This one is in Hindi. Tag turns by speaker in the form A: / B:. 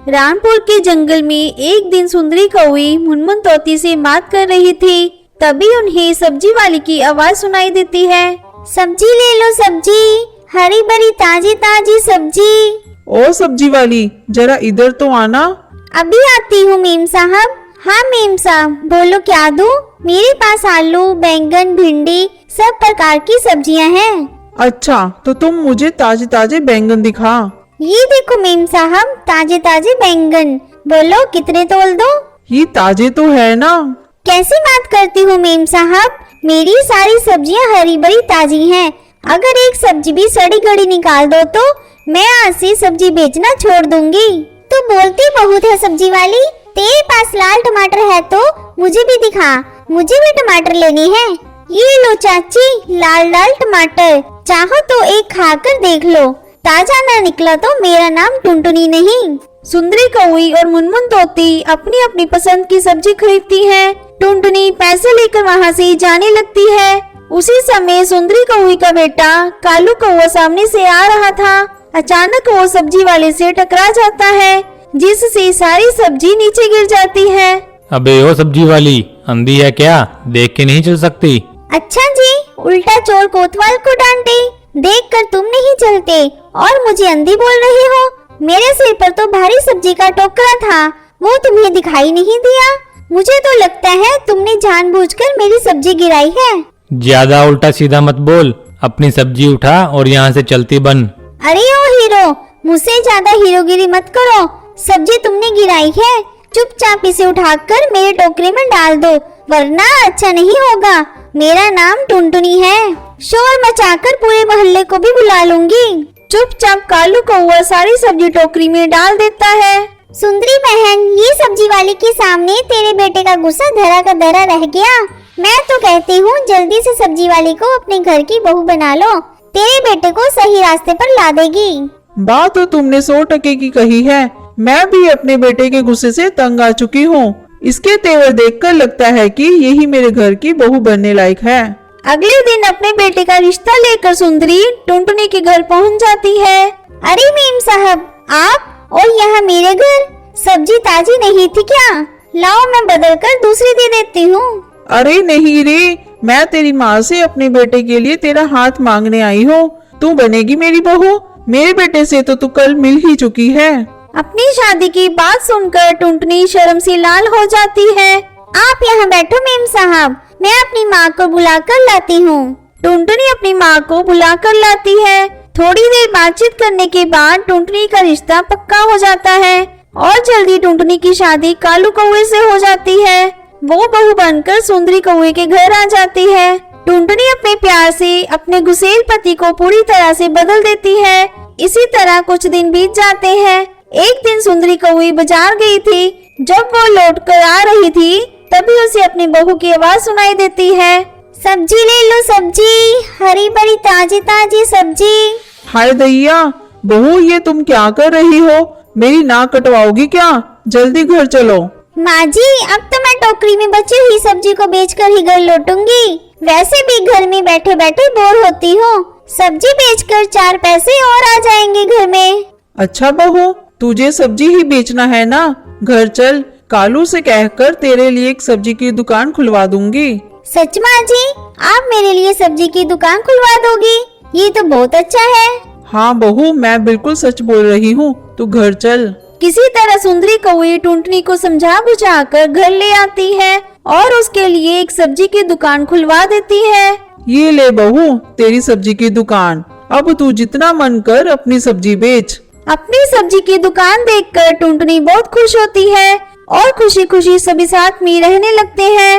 A: रामपुर के जंगल में एक दिन सुंदरी कौवी मुनमुन तोती से बात कर रही थी। तभी उन्हें सब्जी वाली की आवाज सुनाई देती है।
B: सब्जी ले लो सब्जी, हरी भरी ताजी ताजी सब्जी।
C: ओ सब्जी वाली, जरा इधर तो आना।
B: अभी आती हूँ मेम साहब। हाँ मेम साहब, बोलो क्या दूँ? मेरे पास आलू, बैंगन, भिंडी सब प्रकार की सब्जियाँ हैं।
C: अच्छा, तो तुम मुझे ताजे ताजे बैंगन दिखा।
B: ये देखो मेम साहब, ताजे ताजे बैंगन। बोलो कितने तोल दो?
C: ये ताजे तो है ना।
B: कैसी बात करती हूँ मेम साहब, मेरी सारी सब्जियाँ हरी भरी ताजी हैं। अगर एक सब्जी भी सड़ी गड़ी निकाल दो तो मैं आज से सब्जी बेचना छोड़ दूंगी। तो बोलती बहुत है सब्जी वाली, तेरे पास लाल टमाटर है तो मुझे भी दिखा, मुझे भी टमाटर लेने हैं। ये लो चाची, लाल लाल टमाटर, चाहो तो एक खाकर देख लो। ताजा न निकला तो मेरा नाम टुनटुनी नहीं।
A: सुंदरी कौवी और मुनमुन तोती अपनी अपनी पसंद की सब्जी खरीदती है। टुनटुनी पैसे लेकर वहाँ से जाने लगती है। उसी समय सुंदरी कौवी का बेटा कालू कौवा सामने से आ रहा था। अचानक वो सब्जी वाले से टकरा जाता है, जिससे सारी सब्जी नीचे गिर जाती है।
D: अबे ओ सब्जी वाली, अंधी है क्या? देख के नहीं चल सकती?
B: अच्छा जी, उल्टा चोर कोतवाल को डांटे, देखकर तुम नहीं चलते और मुझे अंधी बोल रहे हो। मेरे सिर पर तो भारी सब्जी का टोकरा था, वो तुम्हें दिखाई नहीं दिया। मुझे तो लगता है तुमने जानबूझकर मेरी सब्जी गिराई है।
D: ज्यादा उल्टा सीधा मत बोल, अपनी सब्जी उठा और यहाँ से चलती बन।
B: अरे ओ हीरो, मुझसे ज्यादा हीरोगिरी मत करो। सब्जी तुमने गिराई है, चुपचाप इसे उठाकर मेरे टोकरे में डाल दो, वरना अच्छा नहीं होगा। मेरा नाम टुनटुनी है, शोर मचाकर पूरे मोहल्ले को भी बुला लूंगी।
A: चुपचाप कालू कौवा सारी सब्जी टोकरी में डाल देता है।
B: सुंदरी बहन, ये सब्जी वाले के सामने तेरे बेटे का गुस्सा धरा का धरा रह गया। मैं तो कहती हूँ जल्दी से सब्जी वाली को अपने घर की बहू बना लो, तेरे बेटे को सही रास्ते पर ला देगी।
C: बात तो तुमने 100% की कही है। मैं भी अपने बेटे के गुस्से से तंग आ चुकी हूँ। इसके तेवर देखकर लगता है कि यही मेरे घर की बहू बनने लायक है।
A: अगले दिन अपने बेटे का रिश्ता लेकर सुंदरी टुनटुनी के घर पहुंच जाती है।
B: अरे मेम साहब, आप और यहाँ मेरे घर सब्जी ताजी नहीं थी क्या? लाओ मैं बदल कर दूसरी दे देती हूँ।
C: अरे नहीं रे, मैं तेरी माँ से अपने बेटे के लिए तेरा हाथ मांगने आई हूँ। तू बनेगी मेरी बहू। मेरे बेटे से तो तू कल मिल ही चुकी है।
A: अपनी शादी की बात सुनकर टुनटुनी शर्म से लाल हो जाती है।
B: आप यहाँ बैठो मेम साहब, मैं अपनी माँ को बुलाकर लाती हूँ।
A: टुनटुनी अपनी माँ को बुलाकर लाती है। थोड़ी देर बातचीत करने के बाद टुनटुनी का रिश्ता पक्का हो जाता है और जल्दी टुनटुनी की शादी कालू कौवे से हो जाती है। वो बहू बनकर सुंदरी कौवे के घर आ जाती है। टुनटुनी अपने प्यार से अपने गुस्सेल पति को पूरी तरह से बदल देती है। इसी तरह कुछ दिन बीत जाते हैं। एक दिन सुंदरी कौवी बाजार गई थी। जब वो लौटकर आ रही थी तभी उसे अपनी बहू की आवाज सुनाई देती है।
B: सब्जी ले लो सब्जी, हरी भरी ताजी ताजी सब्जी।
C: हाय दैया, बहू ये तुम क्या कर रही हो? मेरी नाक कटवाओगी क्या? जल्दी घर चलो।
B: माँ जी, अब तो मैं टोकरी में बची हुई सब्जी को बेचकर ही घर लौटूंगी। वैसे भी घर में बैठे बैठे बोर होती हूँ, सब्जी बेचकर 4 पैसे और आ जाएंगे घर में।
C: अच्छा बहू, तुझे सब्जी ही बेचना है ना? घर चल, कालू से कहकर तेरे लिए एक सब्जी की दुकान खुलवा दूंगी।
B: सच माँ जी, आप मेरे लिए सब्जी की दुकान खुलवा दोगी? ये तो बहुत अच्छा है।
C: हाँ बहू, मैं बिल्कुल सच बोल रही हूँ, तू घर चल।
A: किसी तरह सुंदरी कौवी टुनटुनी को समझा बुझाकर घर ले आती है और उसके लिए एक सब्जी की दुकान खुलवा देती है।
C: ये ले बहू, तेरी सब्जी की दुकान। अब तू जितना मन कर अपनी सब्जी बेच।
A: अपनी सब्जी की दुकान देखकर टुनटुनी बहुत खुश होती है और खुशी खुशी सभी साथ में रहने लगते हैं।